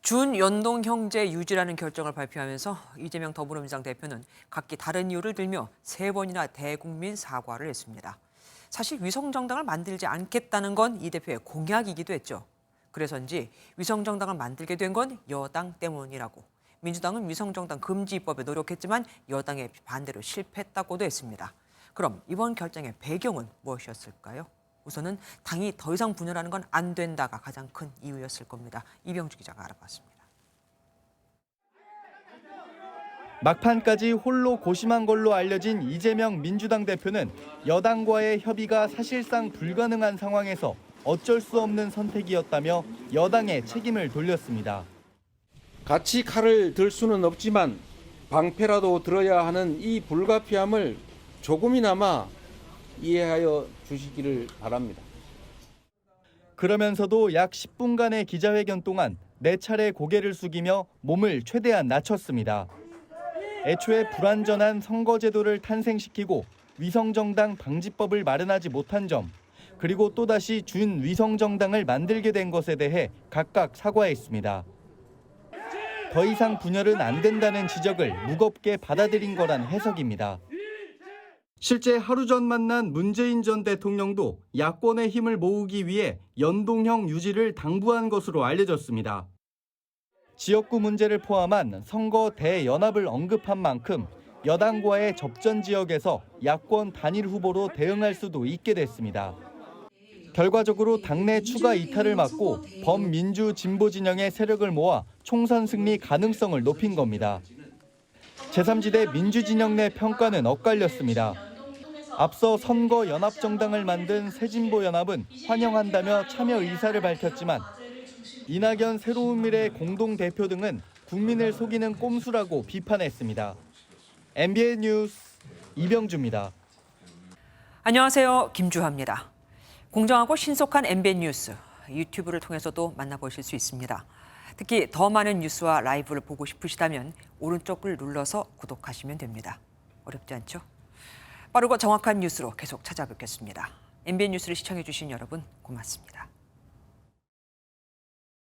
준연동 형제 유지라는 결정을 발표하면서 이재명 더불어민주당 대표는 각기 다른 이유를 들며 3번이나 대국민 사과를 했습니다. 사실 위성정당을 만들지 않겠다는 건 이 대표의 공약이기도 했죠. 그래서인지 위성정당을 만들게 된 건 여당 때문이라고. 민주당은 위성정당 금지 입법에 노력했지만 여당의 반대로 실패했다고도 했습니다. 그럼 이번 결정의 배경은 무엇이었을까요? 우선은 당이 더 이상 분열하는 건 안 된다가 가장 큰 이유였을 겁니다. 이병주 기자가 알아봤습니다. 막판까지 홀로 고심한 걸로 알려진 이재명 민주당 대표는 여당과의 협의가 사실상 불가능한 상황에서 어쩔 수 없는 선택이었다며 여당에 책임을 돌렸습니다. 같이 칼을 들 수는 없지만 방패라도 들어야 하는 이 불가피함을 조금이나마 이해하여 주시기를 바랍니다. 그러면서도 약 10분간의 기자회견 동안 4차례 고개를 숙이며 몸을 최대한 낮췄습니다. 애초에 불완전한 선거제도를 탄생시키고 위성정당 방지법을 마련하지 못한 점, 그리고 또다시 준위성정당을 만들게 된 것에 대해 각각 사과했습니다. 더 이상 분열은 안 된다는 지적을 무겁게 받아들인 거란 해석입니다. 실제 하루 전 만난 문재인 전 대통령도 야권의 힘을 모으기 위해 연동형 유지를 당부한 것으로 알려졌습니다. 지역구 문제를 포함한 선거 대연합을 언급한 만큼 여당과의 접전 지역에서 야권 단일 후보로 대응할 수도 있게 됐습니다. 결과적으로 당내 추가 이탈을 막고 범민주 진보 진영의 세력을 모아 총선 승리 가능성을 높인 겁니다. 제3지대 민주진영 내 평가는 엇갈렸습니다. 앞서 선거연합정당을 만든 새진보연합은 환영한다며 참여 의사를 밝혔지만 이낙연 새로운미래 공동대표 등은 국민을 속이는 꼼수라고 비판했습니다. MBN 뉴스 이병주입니다. 안녕하세요. 김주하입니다. 공정하고 신속한 MBN 뉴스, 유튜브를 통해서도 만나보실 수 있습니다. 특히 더 많은 뉴스와 라이브를 보고 싶으시다면 오른쪽을 눌러서 구독하시면 됩니다. 어렵지 않죠? 빠르고 정확한 뉴스로 계속 찾아뵙겠습니다. MBN 뉴스를 시청해주신 여러분 고맙습니다.